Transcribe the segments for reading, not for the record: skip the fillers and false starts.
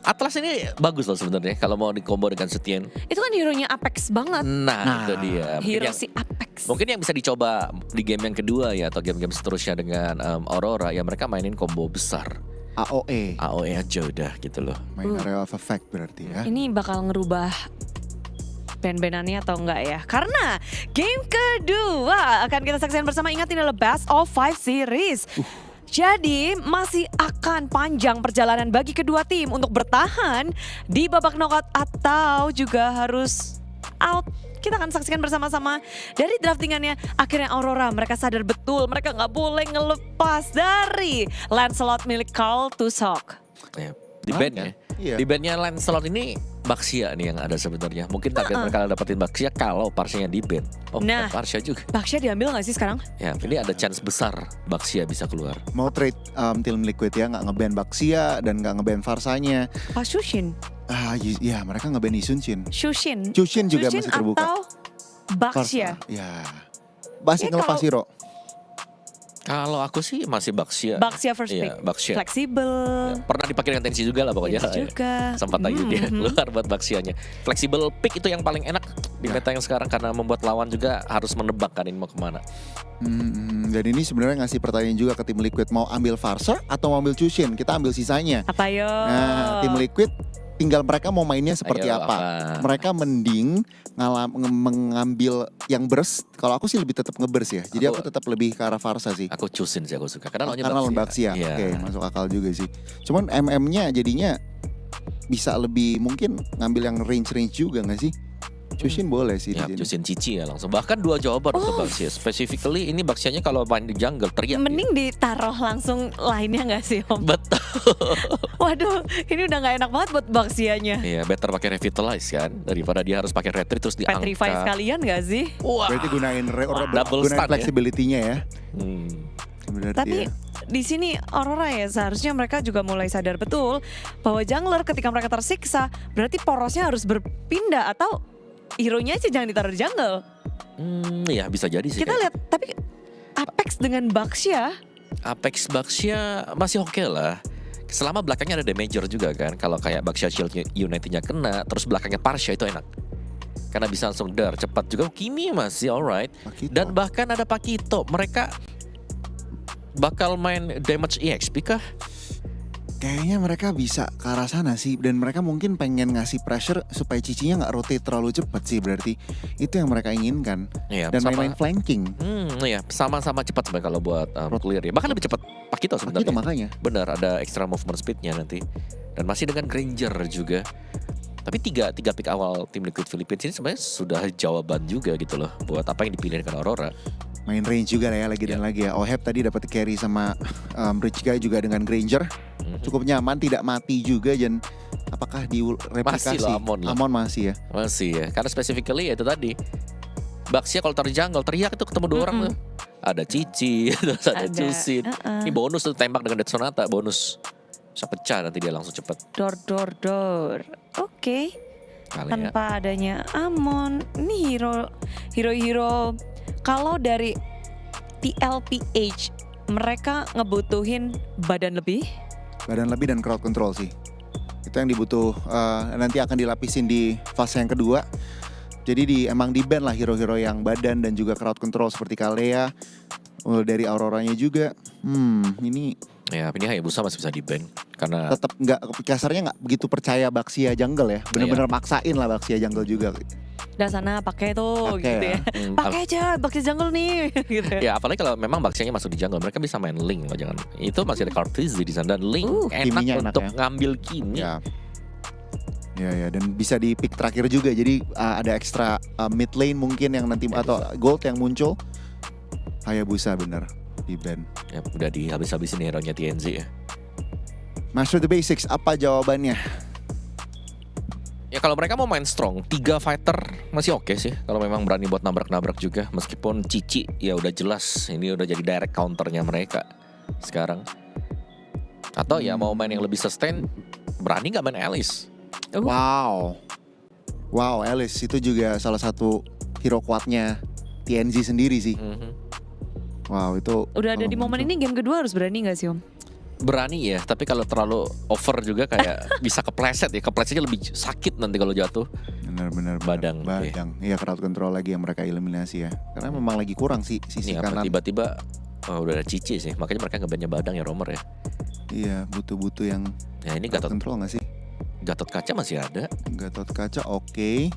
Atlas ini bagus loh sebenarnya kalau mau dikombo dengan Setien. Itu kan hero-nya Apex banget. Nah, itu dia. Hero si Apex. Mungkin yang bisa dicoba di game yang kedua ya atau game-game seterusnya dengan Aurora ya mereka mainin combo besar. AOE aja udah gitu loh. Main area of effect berarti ya. Ini bakal ngerubah band-bandannya atau enggak ya? Karena game kedua akan kita saksikan bersama. Ingat ini adalah Best of 5 series. Jadi masih akan panjang perjalanan bagi kedua tim untuk bertahan di babak knockout atau juga harus out. Kita akan saksikan bersama-sama dari draftingannya. Akhirnya Aurora mereka sadar betul mereka nggak boleh ngelepas dari Lancelot milik Carl Tusok. Ya, di bandnya. Iya. Di bandnya Lancelot ini Baxia nih yang ada sebenarnya. Mungkin target mereka dapetin Baxia kalau Parsia di band. Oh, Nah. Parsia juga. Baxia diambil nggak sih sekarang? Ya, ini ada chance besar Baxia bisa keluar. Mau trade Team Liquid ya, nggak nge-ban Baxia dan nggak nge-ban Farsanya. Pak Shushin. Ya mereka nge-ban Shushin. Shushin. Shushin juga masih terbuka. Atau Baxia. Ya. Masih Ya, ngelepas hero. Kalau aku sih masih Baxia. Baxia first pick. Iya, Baxia. Fleksibel. Pernah dipakai dengan tensi juga lah pokoknya. Tensi juga. Sempat aja dia keluar buat Baxianya. Flexible pick itu yang paling enak di meta yang sekarang karena membuat lawan juga harus menebak kan ini mau kemana. Dan ini sebenarnya ngasih pertanyaan juga ke tim Liquid, mau ambil Farsa atau mau ambil Chushin? Kita ambil sisanya. Apa yo? Nah, tim Liquid tinggal mereka mau mainnya seperti Ayo, apa. Mereka mending mengambil yang burst. Kalau aku sih lebih tetap nge-burst ya. Jadi aku tetap lebih ke arah Farsa sih. Aku Chusin sih aku suka karena Karena Baxia. Iya. Oke, masuk akal juga sih. Cuman MM-nya jadinya bisa lebih mungkin ngambil yang range juga gak sih? Chushin boleh sih Ya, di sini. Chusin Cici ya langsung. Bahkan 2 jawaban untuk Baxia. Specifically ini Baxianya kalau main di jungle teriak. Mending ditaruh langsung lainnya gak sih Om? Betul. Waduh, ini udah gak enak banget buat Baxianya. Iya, better pakai Revitalize kan daripada dia harus pakai retreat terus diangkat. Petrify sekalian gak sih? Wah. Berarti gunain double stun ya. flexibility-nya ya. Berarti Tapi ya. di sini Aurora ya seharusnya mereka juga mulai sadar betul bahwa jungler ketika mereka tersiksa berarti porosnya harus berpindah atau hero-nya aja jangan ditaruh di jungle. Iya bisa jadi sih. Kita lihat tapi Apex dengan Baxia. Apex Baxia masih oke lah. Selama belakangnya ada damager juga kan. Kalau kayak Baxia Shield Unity-nya kena, terus belakangnya Parsia itu enak. Karena bisa langsung dar cepat juga. Kimi masih alright. Pakito. Dan bahkan ada Pakito. Mereka bakal main damage EXP kah? Kayaknya mereka bisa ke arah sana sih. Dan mereka mungkin pengen ngasih pressure supaya Cicinya nggak rotate terlalu cepat sih. Berarti itu yang mereka inginkan. Iya, Dan main-main flanking. Iya, sama-sama cepat sebenarnya kalau buat clear ya. Bahkan lebih cepat Pakito sebenarnya. Pakito makanya. Benar, ada extra movement speednya nanti. Dan masih dengan Granger juga. Tapi tiga pick awal tim Liquid Philippines ini sebenarnya sudah jawaban juga gitu loh. Buat apa yang dipilih dengan Aurora. Main range juga lah ya lagi dan lagi ya. Oheb tadi dapat carry sama Rich Guy juga dengan Granger. Cukup nyaman, tidak mati juga. Dan apakah direplikasi? Masih loh Amon lah. Amon masih ya. Masih ya, karena specifically ya itu tadi. Baxia kalau taruh jungle teriak itu ketemu 2 orang tuh. Ada Cici, terus ada Chusin. Ini bonus tuh tembak dengan Death Sonata, bonus. Bisa pecah nanti dia langsung cepet. Dor. Oke. Kali ya. Tanpa adanya Amon, ini hero kalau dari TLPH mereka ngebutuhin badan lebih. Badan lebih dan crowd control sih. Itu yang dibutuh nanti akan dilapisin di fase yang kedua. Jadi emang di ban lah hero-hero yang badan dan juga crowd control seperti Kalea. Dari Auroranya juga. Ini Ya, ini Hayabusa masih bisa di-ban karena tetap kasarnya nggak begitu percaya Baxia jungle ya. Bener-bener maksain lah Baxia jungle juga. Dah sana pakai tuh Pakai gitu ya. ya. Pakai aja Baxia jungle nih gitu. ya apalagi kalau memang Baxianya masuk di jungle, mereka bisa main Link loh, jangan. Itu masih ada Cartesian di sana dan Link Kiminya enak enak untuk ya. ngambil Kimi. Ya dan bisa di pick terakhir juga. Jadi ada extra mid lane mungkin yang nanti atau gold yang muncul. Hayabusa bener di ban. Ya, udah dihabis-habisin hero-nya TNZ ya. Master the Basics, apa jawabannya? Ya kalau mereka mau main strong, 3 fighter masih oke sih. Kalau memang berani buat nabrak-nabrak juga. Meskipun Cici ya udah jelas, ini udah jadi direct counternya mereka sekarang. Atau ya mau main yang lebih sustain, berani gak main Alice? Wow, Alice itu juga salah satu hero kuatnya TNZ sendiri sih. Wow, itu Udah ada di momen ini game kedua harus berani gak sih Om? Berani ya, tapi kalau terlalu over juga kayak bisa kepleset ya. Keplesetnya lebih sakit nanti kalau jatuh. Benar-benar Badang. Iya, crowd control lagi yang mereka eliminasi ya. Karena memang lagi kurang sih sisi Ini apa kanan. tiba-tiba udah ada Cici sih. Makanya mereka nge-ban-nya Badang ya, Romer ya. Iya, butuh yang Ya ini crowd Gatot control nggak sih? Kaca masih ada. Gatot Kaca oke.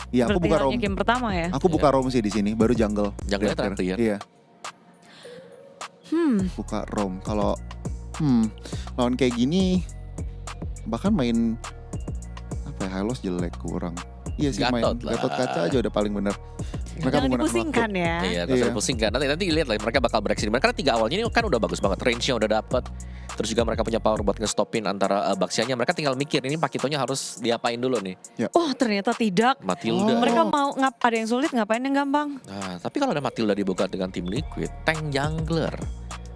Iya, aku Berarti buka hanya roam. game pertama ya. Aku buka roam sih di sini, baru jungle. Jungle-nya di akhir. terakhir. Iya, Hmm, buka roam. Kalau lawan kayak gini bahkan main apa ya, Hylos jelek kurang. Iya sih, main Gatot lah. Gatot Kaca aja udah paling bener. Mereka jangan menggunakan dipusingkan ya. Iya, gak usah Iya. pusingkan. Nanti lihat lah mereka bakal bereaksi di mana. Karena 3 awalnya ini kan udah bagus banget. Range-nya udah dapet. Terus juga mereka punya power buat nge-stopin antara Baxianya. Mereka tinggal mikir ini Pakitonya harus diapain dulu nih. Oh ternyata tidak. Matilda. Oh. Mereka mau ada yang sulit, ngapain yang gampang? Nah, tapi kalau ada Matilda dibuka dengan tim Liquid, tank jungler.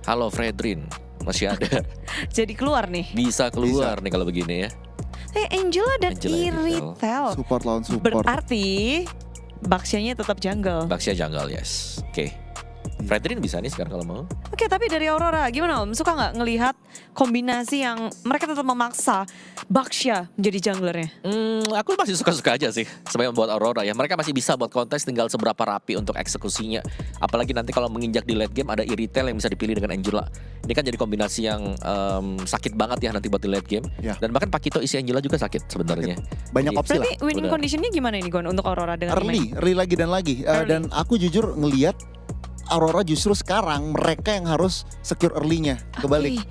Halo Fredrin, masih ada. Jadi keluar nih. Bisa keluar nih kalau begini ya. Angela dan Angela Iritel. support lawan support. Berarti Baxianya tetap jungle. Baxia jungle, yes. Oke. Fredrin bisa nih sekarang kalau mau. Oke, tapi dari Aurora gimana Om? Suka nggak ngelihat kombinasi yang mereka tetap memaksa Baxia menjadi junglernya? Aku masih suka-suka aja sih sebenarnya buat Aurora ya. Mereka masih bisa buat kontes, tinggal seberapa rapi untuk eksekusinya. Apalagi nanti kalau menginjak di late game ada Iritel yang bisa dipilih dengan Angela. Ini kan jadi kombinasi yang sakit banget ya nanti buat di late game. Ya. Dan bahkan Pakito isi Angela juga sakit sebenarnya. Banyak Jadi- opsi lah. Berarti winning Udah. conditionnya gimana ini Gon untuk Aurora dengan Early lagi dan lagi. Early. Dan aku jujur ngelihat Aurora justru sekarang mereka yang harus secure early-nya. Kebalik. Oke.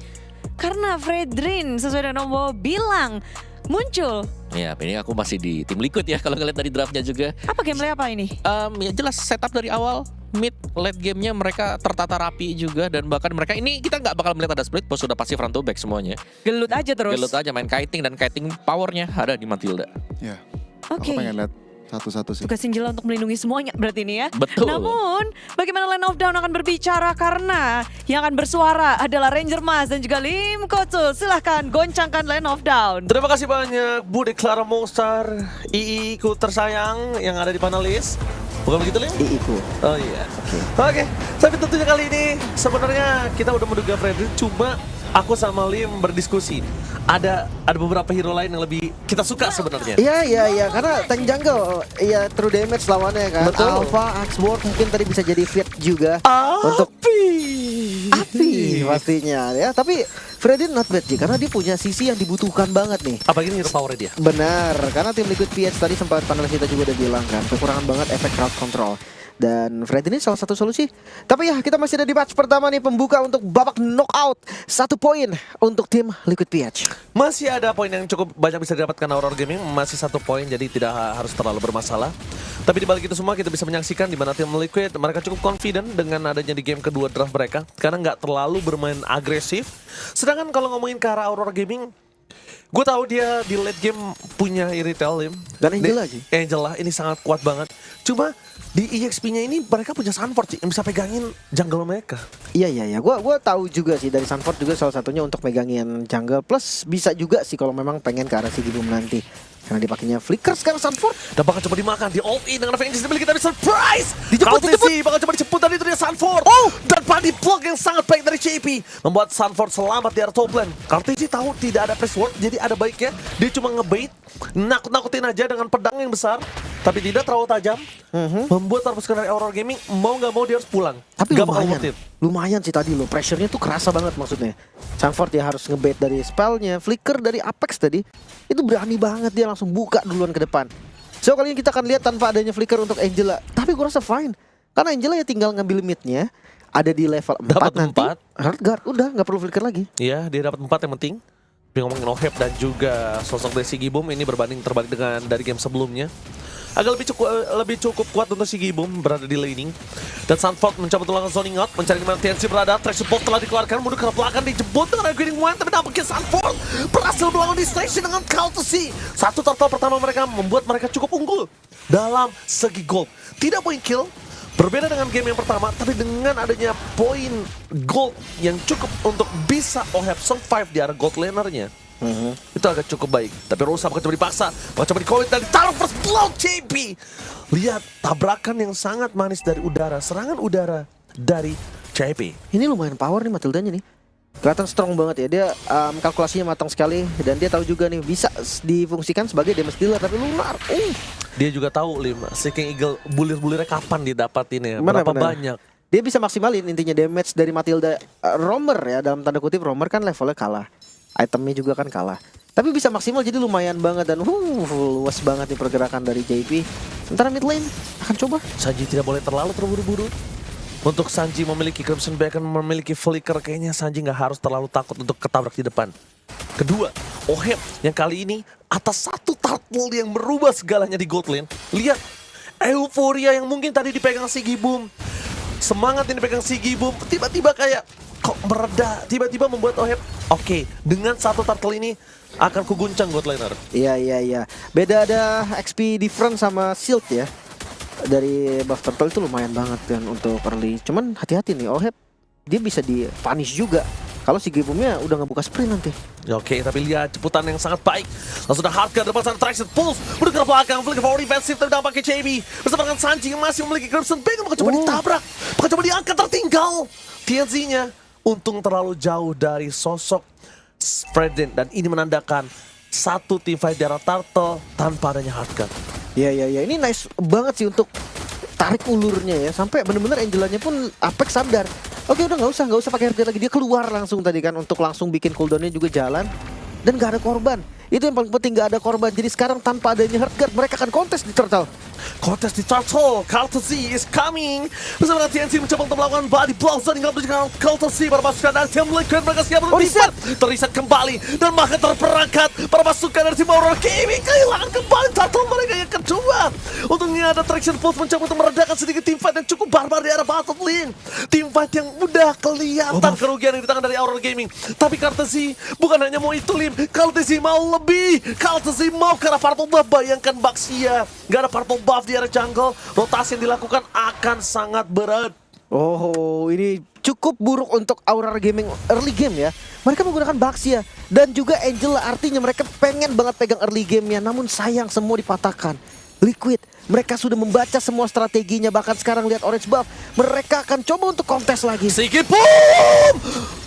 Karena Fredrin sesuai dengan Om bilang muncul. Ya, ini aku masih di tim Liquid ya kalau ngeliat dari draftnya juga. Apa gameplay apa ini? Ya jelas setup dari awal, mid, late gamenya mereka tertata rapi juga dan bahkan mereka ini kita nggak bakal melihat ada split, bos sudah pasti front to back semuanya. Gelut aja terus. Gelut aja main kiting dan kiting powernya ada di Matilda. Ya. Oke. Aku pengen lihat satu-satu sih. Tugas Angela untuk melindungi semuanya berarti ini ya. Betul. Namun bagaimana Land of Down akan berbicara karena yang akan bersuara adalah Ranger Mas dan juga Lim Kotul. Silahkan goncangkan Land of Down. Terima kasih banyak Bude Clara Monster, II ku tersayang yang ada di panelis. Bukan begitu, Lim? Iiku. Oh iya. Oke. Tapi tentunya kali ini sebenarnya kita udah menduga Fredrik, cuma aku sama Lim berdiskusi. Ada beberapa hero lain yang lebih kita suka sebenarnya. Iya, karena tank jungle ya true damage lawannya kan. Betul. Alpha, Axeborg mungkin tadi bisa jadi fit juga untuk api pastinya ya. Tapi Freddy not bad sih karena dia punya sisi yang dibutuhkan banget nih. Apalagi ini hero power dia. Benar, karena tim Liquid PH tadi sempat panelis kita juga udah bilang kan kekurangan banget efek crowd control. Dan Fred ini salah satu solusi. Tapi ya kita masih ada di match pertama nih, pembuka untuk babak knockout. 1 poin untuk tim Liquid PH. Masih ada poin yang cukup banyak bisa didapatkan Aurora Gaming, masih 1 poin jadi tidak harus terlalu bermasalah. Tapi di balik itu semua kita bisa menyaksikan di mana tim Liquid mereka cukup confident dengan adanya di game kedua draft mereka karena nggak terlalu bermain agresif. Sedangkan kalau ngomongin ke arah Aurora Gaming, gue tahu dia di late game punya Iritel Lim. Dan Angela sih. Angela ini sangat kuat banget. Cuma di EXP-nya ini mereka punya Sunford sih yang bisa pegangin jungle mereka. Iya. Gua tahu juga sih dari Sunford juga salah satunya untuk megangin jungle, plus bisa juga sih kalau memang pengen ke arah Sigibum nanti. Karena dipakainya Flicker sekarang Sunford. Dan bakal coba dimakan di all in dengan Avengers Debel kita bisa surprise. Dijemput. Bakal coba dijemput dan itu dia Sunford. Dan body block yang sangat baik dari JP membuat Sunford selamat di area top lane. Kartiji tahu tidak ada press ward, jadi ada baiknya dia cuma ngebait, nakut-nakutin aja dengan pedang yang besar, tapi tidak terlalu tajam. Membuat terpuskan dari Aurora Gaming mau nggak mau dia harus pulang. Tapi Nggak bakal lumayan, worth it. lumayan sih tadi loh, pressure-nya tuh kerasa banget maksudnya. Sunford dia harus ngebait dari spellnya, Flicker dari Apex tadi, itu berani banget dia langsung buka duluan ke depan. So kali ini kita akan lihat tanpa adanya Flicker untuk Angela, tapi gue rasa fine. Karena Angela ya tinggal ngambil midnya, ada di level 4 Dapat nanti. 4. Hardguard, udah nggak perlu Flicker lagi. Iya, dia dapat 4 yang penting. Tapi ngomongin Oheb dan juga sosok dari Sigibum ini berbanding terbalik dengan dari game sebelumnya. Agak lebih cukup kuat untuk Sigibum berada di laning. Dan Sunford mencoba tulang zoning out, mencari dimana TNC berada. Trash support telah dikeluarkan, mundur ke belakang, dijemput dengan Greening One. Tapi nampaknya Sunford berhasil melawan di station dengan Cultisi. Satu turtle pertama mereka membuat mereka cukup unggul dalam segi gold. Tidak poin kill, berbeda dengan game yang pertama, tapi dengan adanya poin gold yang cukup untuk bisa Oheb survive di area gold lanernya. Itu agak cukup baik. Tapi Rosa bakal coba dipaksa, bakal coba di-commit dan ditaruh first blow JP. Lihat tabrakan yang sangat manis dari udara, serangan udara dari JP. Ini lumayan power nih Matildanya nih. Kelihatan strong banget ya. Dia kalkulasinya matang sekali dan dia tahu juga nih bisa difungsikan sebagai damage dealer. Tapi Lunar, Dia juga tahu si King Eagle bulir-bulirnya kapan didapatin ya, Benar, berapa benar. banyak. dia bisa maksimalin intinya damage dari Matilda. Roamer ya, dalam tanda kutip Roamer kan levelnya kalah, itemnya juga kan kalah, tapi bisa maksimal jadi lumayan banget. Dan luas banget nih pergerakan dari JP. Sementara mid lane akan coba. Sanji tidak boleh terlalu terburu-buru. Untuk Sanji memiliki Crimson Beacon, memiliki Flicker, kayaknya Sanji nggak harus terlalu takut untuk ketabrak di depan. Kedua, Oheb yang kali ini atas satu turtle yang merubah segalanya di gold lane. Lihat, euforia yang mungkin tadi dipegang Sigi Boom, semangat yang dipegang Sigi Boom, tiba-tiba kayak kok mereda, tiba-tiba membuat Oheb, oke, dengan satu turtle ini akan kuguncang gold laner. Iya. Beda ada XP different sama shield ya. Dari buff turtle itu lumayan banget kan untuk early. Cuman hati-hati nih, Oheb dia bisa di punish juga kalau si Gibumnya udah ngebuka sprint nanti. Ya, oke, tapi lihat ceputan yang sangat baik. Langsung ada Hardcore depan sana, Traction Pulse bergerak belakang, Flicker for defensive, tapi dapat pakai JB bersama dengan Sanji yang masih memiliki Crimson Beacon. Maka coba ditabrak, maka coba diangkat, tertinggal TNC-nya. Untung terlalu jauh dari sosok Spreadin, dan ini menandakan satu team fight di arah Turtle tanpa adanya Hardcore. Iya. Ini nice banget sih untuk tarik ulurnya ya. Sampai bener-bener Angelanya pun Apex sadar. Oke, udah nggak usah pakai RT lagi. Dia keluar langsung tadi kan untuk langsung bikin cooldownnya juga jalan. Dan gak ada korban. Itu yang paling penting, gak ada korban. Jadi sekarang tanpa adanya Hardguard mereka akan kontes di Turtle. Kontes di Turtle, Courtesy is coming. Bersama TNC mencoba untuk melakukan body block. Dan hingga menunjukkan Courtesy para pasukan dari tim Liquid. Mereka siap untuk terreset kembali. Dan bahkan terperangkat para pasukan dari tim Aurora Gaming. Kehilangan kembali Turtle mereka yang kedua. Untungnya ada Traction Pulse mencoba untuk meredakan sedikit team fight yang cukup barbar di arah bottom lane. Team fight yang udah kelihatan kerugian yang di tangan dari Aurora Gaming. Tapi Courtesy bukan hanya mau itu, Lim. Courtesy mau lebih. Courtesy mau ke arah purple buff. Bayangkan Baxia gak ada purple buff di area jungle, rotasi yang dilakukan akan sangat berat. Oh, ini cukup buruk untuk Aurora Gaming early game ya. Mereka menggunakan Baxia dan juga Angela, artinya mereka pengen banget pegang early gamenya. Namun sayang semua dipatahkan. Liquid, mereka sudah membaca semua strateginya. Bahkan sekarang lihat orange buff, mereka akan coba untuk kontes lagi. Sigi Boom!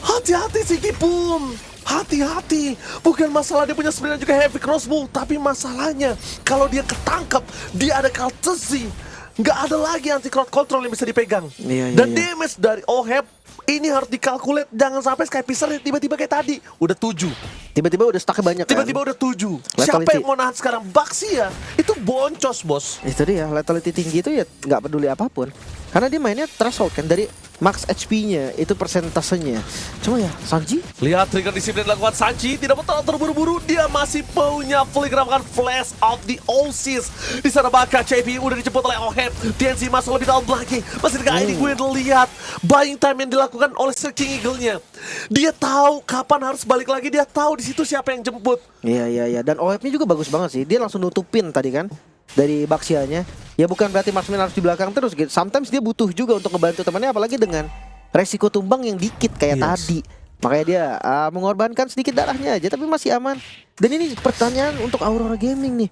Hati-hati Sigi Boom! Hati-hati, bukan masalah dia punya sprint dan juga heavy crossbow, tapi masalahnya kalau dia ketangkap, dia ada Courtesy, nggak ada lagi anti crowd control yang bisa dipegang. Dan damage dari Oheb ini harus dikalkulate, jangan sampai Sky Piscer tiba-tiba kayak tadi udah 7. Tiba-tiba udah stucknya banyak kan? Tiba-tiba udah 7. Siapa yang mau nahan sekarang? Baxia itu boncos, bos. Itu dia, lethality tinggi itu ya nggak peduli apapun. Karena dia mainnya threshold kan, dari max HP-nya itu persentasenya. Cuma ya Sanji, lihat trigger disiplin dilakukan Sanji, tidak mau terlalu terburu-buru, dia masih punya Flicker melakukan flash out di Oasis. Di sana bakal JP udah dijemput oleh Oheb. TNC masuk lebih dalam lagi. Masih dekat ini gue lihat buying time yang dilakukan oleh King Eagle-nya. Dia tahu kapan harus balik lagi, dia tahu di situ siapa yang jemput. Iya. Dan Oheb-nya juga bagus banget sih. Dia langsung nutupin tadi kan dari Baxianya. Ya bukan berarti marksman harus di belakang terus gitu. Sometimes dia butuh juga untuk ngebantu temannya, apalagi dengan resiko tumbang yang dikit kayak tadi. Makanya dia mengorbankan sedikit darahnya aja, tapi masih aman. Dan ini pertanyaan untuk Aurora Gaming nih.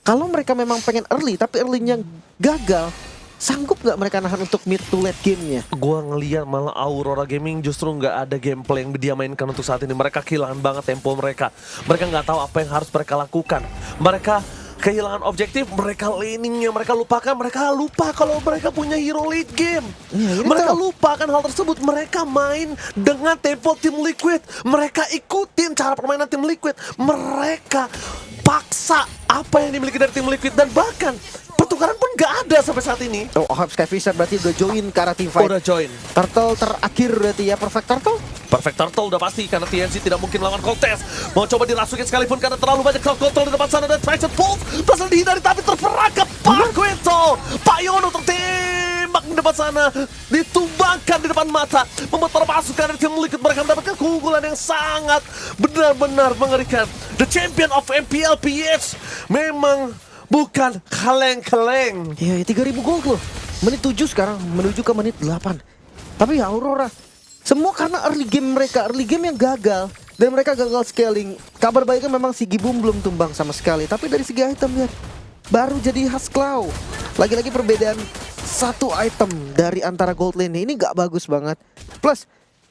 Kalau mereka memang pengen early, tapi early-nya gagal, sanggup nggak mereka nahan untuk mid to late game-nya? Gua ngeliat malah Aurora Gaming justru nggak ada gameplay yang dia mainkan untuk saat ini. Mereka kehilangan banget tempo mereka. Mereka nggak tahu apa yang harus mereka lakukan. Mereka kehilangan objektif, mereka laningnya mereka lupakan, mereka lupa kalau mereka punya hero late game. Mereka lupakan hal tersebut, mereka main dengan tempo tim Liquid, mereka ikutin cara permainan tim Liquid, mereka paksa apa yang dimiliki dari tim Liquid, dan bahkan pertukaran pun gak ada sampai saat ini. Oh, Oheb Sky Fisher berarti udah join ke arah team fight. Udah join. Turtle terakhir berarti ya, Perfect Turtle? Perfect Turtle udah pasti, karena TNC tidak mungkin melawan kontes. Mau coba dirasukin sekalipun karena terlalu banyak crowd control di depan sana, dan Traction Pulse berhasil dihindari tapi terperangkap. Pak Quinto, Pak Yono untuk tembak di depan sana, ditumbangkan di depan mata, membuat para pasukan dari tim Liquid mereka mendapatkan keunggulan yang sangat benar-benar mengerikan. The champion of MPL PH memang bukan kaleng-kaleng. Iya, 3.000 gold loh. Menit 7 sekarang menuju ke menit 8. Tapi ya Aurora, semua karena early game mereka, early game yang gagal. Dan mereka gagal scaling. Kabar baiknya memang si Gibum belum tumbang sama sekali. Tapi dari segi item lihat, baru jadi Hasklaw. Lagi-lagi perbedaan satu item dari antara gold lane ini gak bagus banget. Plus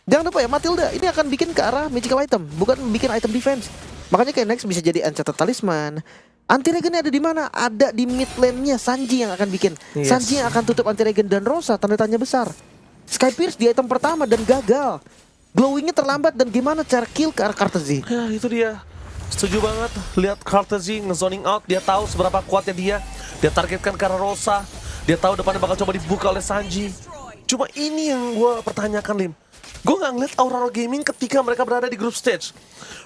Jangan lupa ya, Matilda ini akan bikin ke arah magical item, bukan bikin item defense. Makanya kayak next bisa jadi Enchanted Talisman. Anti-Regen ada di mana? Ada di mid lane-nya Sanji yang akan bikin. Yes. Sanji yang akan tutup Anti-Regen dan Rosa, tanda tanya besar. Sky Pierce di item pertama dan gagal. Glowing-nya terlambat dan gimana cara kill ke arah Kartezi? Ya itu dia. Setuju banget. Lihat Kartezi nge-zoning out. Dia tahu seberapa kuatnya dia. Dia targetkan ke arah Rosa. Dia tahu depannya bakal coba dibuka oleh Sanji. Cuma ini yang gue pertanyakan, Lim. Gue gak ngeliat Aurora Gaming ketika mereka berada di group stage.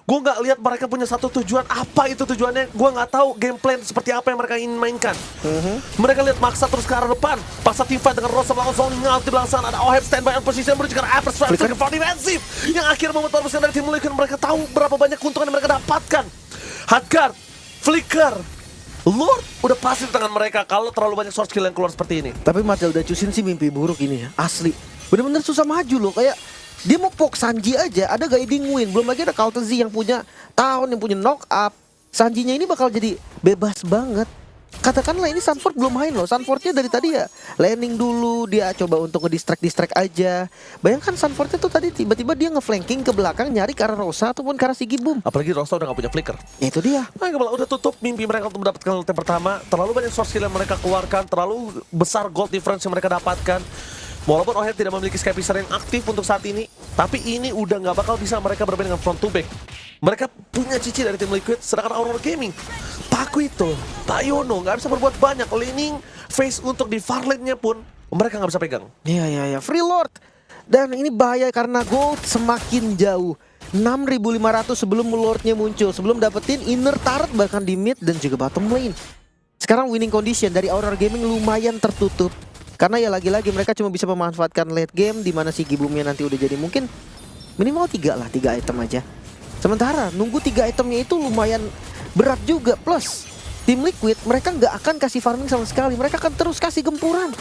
Gue gak lihat mereka punya satu tujuan. Apa itu tujuannya? Gue gak tahu game plan seperti apa yang mereka ingin mainkan. Mereka lihat maksa terus ke arah depan. Paksa team fight dengan Rosa melakukan zoning out. Di belakang sana ada Oheb standby on position menuju ke arah Apple Strike sebagai front defensive. Yang akhirnya membuat mesin dari tim Liquid. Mereka tahu berapa banyak keuntungan yang mereka dapatkan. Hardguard, Flicker, Lord udah pasti di tangan mereka kalau terlalu banyak source kill yang keluar seperti ini. Tapi Matilda Chusin sih mimpi buruk ini ya, asli. Bener-bener susah maju loh, kayak dia mau poke Sanji aja, ada guiding win. Belum lagi ada Kartezi yang punya Town, yang punya knock up. Sanjinya ini bakal jadi bebas banget. Katakanlah ini Sanford belum main loh. Sanfordnya dari tadi ya landing dulu, dia coba untuk ngedistract aja. Bayangkan Sanfordnya tuh tadi tiba-tiba dia ngeflanking ke belakang nyari ke arah Rosa ataupun ke arah Sigibum. Apalagi Rosa udah gak punya flicker. Ya itu dia. Mereka malah udah tutup mimpi mereka untuk mendapatkan ulti pertama. Terlalu banyak source kill yang mereka keluarkan. Terlalu besar gold difference yang mereka dapatkan. Walaupun Oheb tidak memiliki Sky Piercer yang aktif untuk saat ini, tapi ini udah nggak bakal bisa mereka bermain dengan front to back. Mereka punya cici dari tim Liquid, sedangkan Aurora Gaming, Pakuito, Tayono nggak bisa berbuat banyak. Laning face untuk di far lane-nya pun mereka nggak bisa pegang. Iya, Free Lord. Dan ini bahaya karena gold semakin jauh. 6.500 sebelum Lordnya muncul, sebelum dapetin inner turret bahkan di mid dan juga bottom lane. Sekarang winning condition dari Aurora Gaming lumayan tertutup. Karena ya lagi-lagi mereka cuma bisa memanfaatkan late game di mana si Gibumnya nanti udah jadi mungkin minimal 3 item aja. Sementara nunggu 3 itemnya itu lumayan berat juga. Plus tim Liquid mereka nggak akan kasih farming sama sekali. Mereka akan terus kasih gempuran.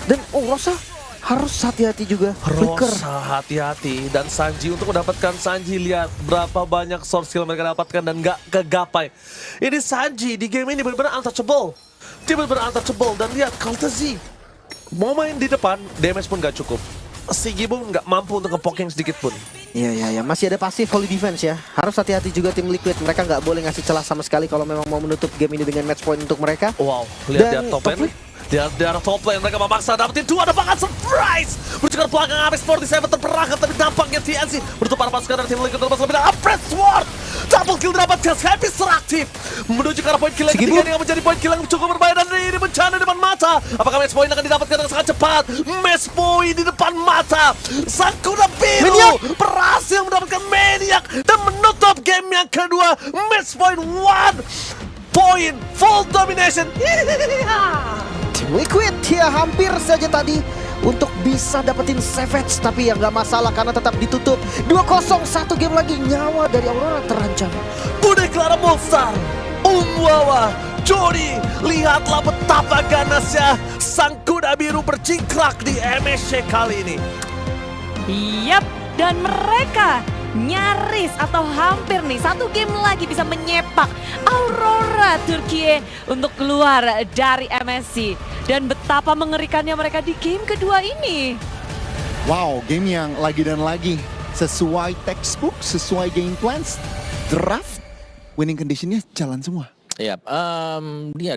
Dan Rosa harus hati-hati juga. Flicker. Rosa hati-hati. Dan Sanji untuk mendapatkan Sanji, lihat berapa banyak source skill mereka dapatkan dan nggak kegapai. Ini Sanji di game ini benar-benar untouchable. Dia benar-benar untouchable. Dan lihat Kartezi mau main di depan, damage pun gak cukup. Sigibum nggak mampu untuk nge-poking sedikit pun. Iya, masih ada pasif holy defense ya. Harus hati-hati juga tim Liquid. Mereka nggak boleh ngasih celah sama sekali kalau memang mau menutup game ini dengan match point untuk mereka. Wow, lihat dia Dan top lane. Dia arah top lane, mereka memaksa dapetin 2, ada banget surprise. Berjuang belakang Apex 47 terperangkap, tapi nampaknya TNC menutup para pasukan dari tim Liquid terlepas lebih dari Apres Sword. Double kill didapatkan, Happy seraktif menuju ke arah poin kill yang ketiga yang menjadi poin kill yang cukup berbahaya dan ini bencana di depan mata. Apakah match point akan didapatkan dengan sangat cepat? Match point di depan mata. Sang kuda biru berhasil mendapatkan Maniac dan menutup game yang kedua. Match point 1 point full domination. Tim Liquid ya hampir saja tadi untuk bisa dapetin Savage, tapi ya nggak masalah karena tetap ditutup. 2-0, 1 game lagi, nyawa dari Aurora terancam. Bude Clara Monster, Umwawa, Jody, lihatlah betapa ganasnya sang kuda biru bercingkrak di MSC kali ini. Yap, dan mereka nyaris atau hampir nih 1 game lagi bisa menyepak Aurora Turkiye untuk keluar dari MSC. Dan betapa mengerikannya mereka di game kedua ini. Wow, game yang lagi dan lagi sesuai textbook, sesuai game plans, draft, winning conditionnya jalan semua. Iya,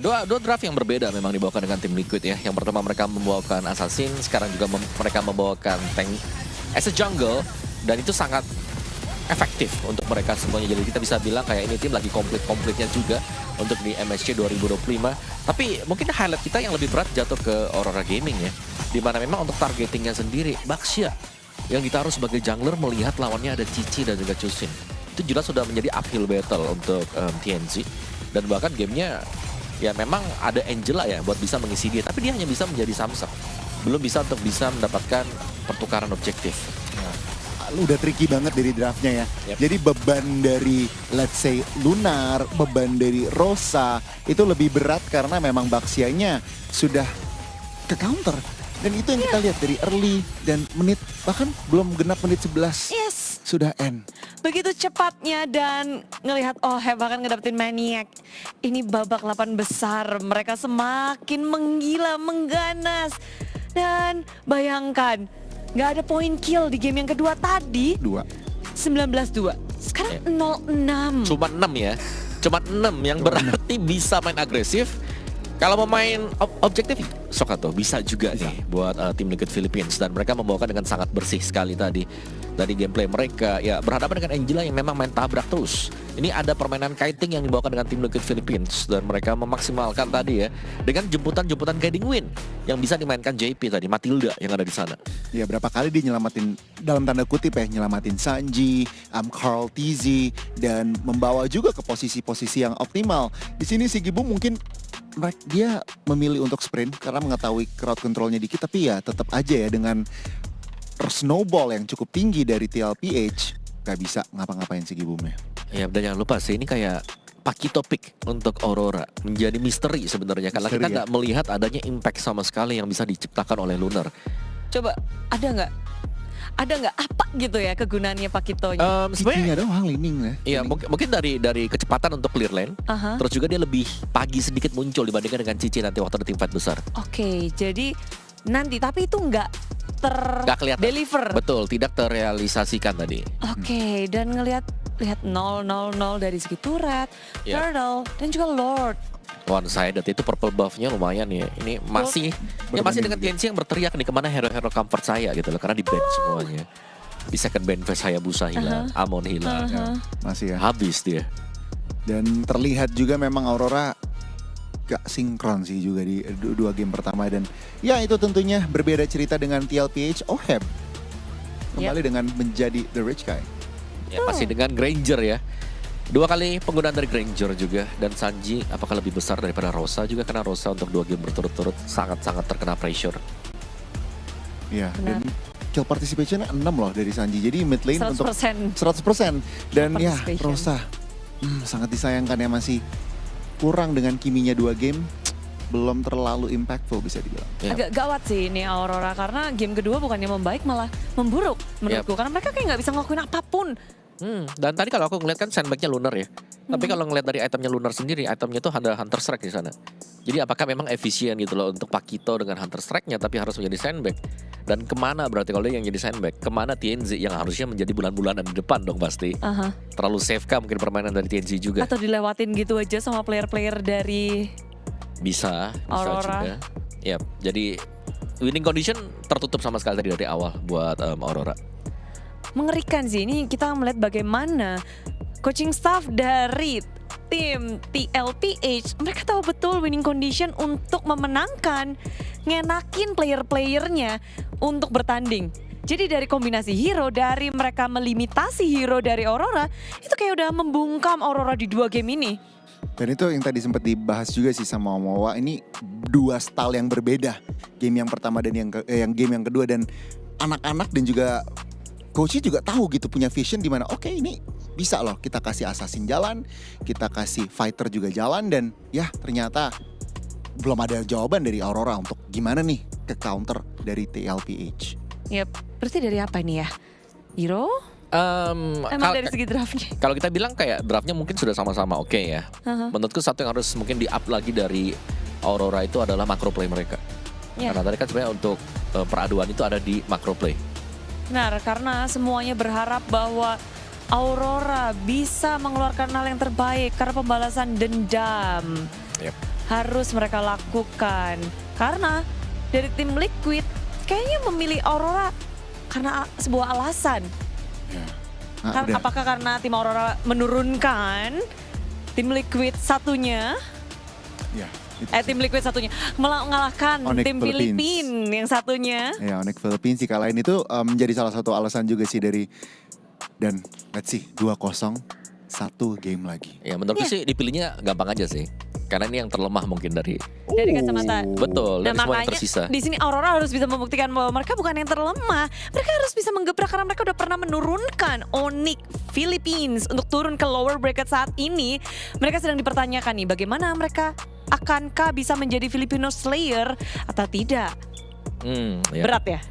dua draft yang berbeda memang dibawakan dengan tim Liquid ya. Yang pertama mereka membawakan Assassin, sekarang juga mereka membawakan tank as a jungle, dan itu sangat efektif untuk mereka semuanya. Jadi kita bisa bilang kayak ini tim lagi komplitnya juga untuk di MSC 2025. Tapi mungkin highlight kita yang lebih berat jatuh ke Aurora Gaming ya, dimana memang untuk targetingnya sendiri Baxia yang ditaruh sebagai jungler melihat lawannya ada Cici dan juga Chusin. Itu jelas sudah menjadi uphill battle untuk TNC. Dan bahkan gamenya ya memang ada Angela ya buat bisa mengisi dia, tapi dia hanya bisa menjadi Samsung, belum bisa untuk bisa mendapatkan pertukaran objektif. Udah tricky banget dari draftnya ya. Yep. Jadi beban dari let's say Lunar, beban dari Rosa itu lebih berat karena memang Baxianya sudah ke counter. Dan itu yang kita lihat dari early dan menit, bahkan belum genap menit 11 Yes, sudah end. begitu cepatnya dan ngelihat bahkan ngedapetin Maniac. Ini babak 8 besar, mereka semakin menggila, mengganas. Dan bayangkan nggak ada point kill di game yang kedua tadi. 19-2. Sekarang 0-6. Cuma 6 ya. Cuma 6 yang berarti bisa main agresif. Kalau mau main objektif, sok atau bisa juga nih buat tim Liquid Philippines. Dan mereka membawakan dengan sangat bersih sekali tadi. Dari gameplay mereka, ya berhadapan dengan Angela yang memang main tabrak terus. Ini ada permainan kiting yang dibawakan dengan tim Liquid Philippines. Dan mereka memaksimalkan tadi ya, dengan jemputan-jemputan guiding win yang bisa dimainkan JP tadi, Matilda yang ada di sana. Ya berapa kali dia nyelamatin, dalam tanda kutip ya, nyelamatin Sanji, Carl TZ, dan membawa juga ke posisi-posisi yang optimal. Di sini si Gibum mungkin dia memilih untuk sprint karena mengetahui crowd controlnya dikit, tapi ya tetap aja ya dengan snowball yang cukup tinggi dari TLPH gak bisa ngapa-ngapain si Gibumnya. Ya dan jangan lupa sih, ini kayak Pakito pick untuk Aurora menjadi misteri sebenarnya karena kita nggak melihat adanya impact sama sekali yang bisa diciptakan oleh Lunar. Coba ada nggak apa gitu ya kegunaannya Pakitonya? Sebenarnya doang leaning ya. Iya, mungkin dari kecepatan untuk clear lane. Terus juga dia lebih pagi sedikit muncul dibandingkan dengan Cici nanti waktu ada tim fight besar. Oke, jadi nanti tapi itu nggak kelihatan. Deliver. Betul, tidak terrealisasikan tadi. Oke, dan lihat 0-0-0 dari segi turret, Turtle, dan juga Lord. One sided itu purple buff-nya lumayan ya. Ini masih dengan TNC yang berteriak nih kemana hero-hero comfort saya gitu loh, karena di ban semuanya. Di second ban phase Hayabusa hilang, Amon hilang. Masih ya. Habis dia. Dan terlihat juga memang Aurora gak sinkron sih juga di dua game pertama. Dan ya itu tentunya berbeda cerita dengan TLPH Oheb. Kembali dengan menjadi The Rich Guy. Ya masih dengan Granger ya. 2 kali penggunaan dari Granger juga. Dan Sanji apakah lebih besar daripada Rosa juga, karena Rosa untuk 2 game berturut-turut sangat-sangat terkena pressure. Iya, dan kill participation 6 loh dari Sanji. Jadi mid lane 100%. untuk 100%. Dan ya Rosa sangat disayangkan ya, masih kurang dengan kiminya 2 game. Belum terlalu impactful bisa dibilang. Agak gawat sih ini Aurora, karena game kedua bukannya membaik malah memburuk menurutku. Karena mereka kayak nggak bisa ngelakuin apapun. Dan tadi kalau aku ngeliat kan sandbagnya Lunar ya. Tapi kalau ngeliat dari itemnya Lunar sendiri, itemnya tuh ada Hunter Strike di sana. Jadi apakah memang efisien gitu loh untuk Pakito dengan Hunter Strike-nya tapi harus menjadi sandbag? Dan kemana berarti kalau dia yang jadi sandbag? Kemana TNZ yang harusnya menjadi bulan-bulanan di depan dong pasti? Terlalu safe kah mungkin permainan dari TNZ juga? Atau dilewatin gitu aja sama player-player dari Bisa Aurora juga. Ya, jadi winning condition tertutup sama sekali tadi dari awal buat Aurora. Mengerikan sih, ini kita melihat bagaimana coaching staff dari tim TLPH, mereka tahu betul winning condition untuk memenangkan, ngenakin player-playernya untuk bertanding. Jadi dari kombinasi hero, dari mereka melimitasi hero dari Aurora, itu kayak udah membungkam Aurora di 2 game ini. Dan itu yang tadi sempat dibahas juga sih sama Omowa, ini 2 style yang berbeda. Game yang pertama dan yang game yang kedua, dan anak-anak dan juga coachnya juga tahu gitu, punya vision di mana oke, ini bisa loh kita kasih assassin jalan, kita kasih fighter juga jalan. Dan ya ternyata belum ada jawaban dari Aurora untuk gimana nih ke counter dari TLPH. Yap, berarti dari apa ini ya? Hero? Emang dari segi draftnya? Kalau kita bilang kayak draftnya mungkin sudah sama-sama oke ya. Menurutku satu yang harus mungkin di up lagi dari Aurora itu adalah macro play mereka. Karena tadi kan sebenarnya untuk peraduan itu ada di macro play. Benar, karena semuanya berharap bahwa Aurora bisa mengeluarkan hal yang terbaik karena pembalasan dendam. Harus mereka lakukan. Karena dari tim Liquid kayaknya memilih Aurora karena sebuah alasan. Apakah karena tim Aurora menurunkan tim Liquid satunya? Tim Liquid satunya mengalahkan tim Philippines yang satunya. Ya, Onyx Philippines sih kalahin itu menjadi salah satu alasan juga sih dari, dan let's see 2-0 1 game lagi. Ya menurutku sih dipilihnya gampang aja sih. Karena ini yang terlemah mungkin dari kacamata. Betul, Nah, dari semua yang makanya tersisa. di sini Aurora harus bisa membuktikan bahwa mereka bukan yang terlemah. Mereka harus bisa menggebrak karena mereka udah pernah menurunkan Onyx Philippines untuk turun ke lower bracket saat ini. Mereka sedang dipertanyakan nih bagaimana mereka akankah bisa menjadi Filipino Slayer atau tidak. Ya. Berat ya?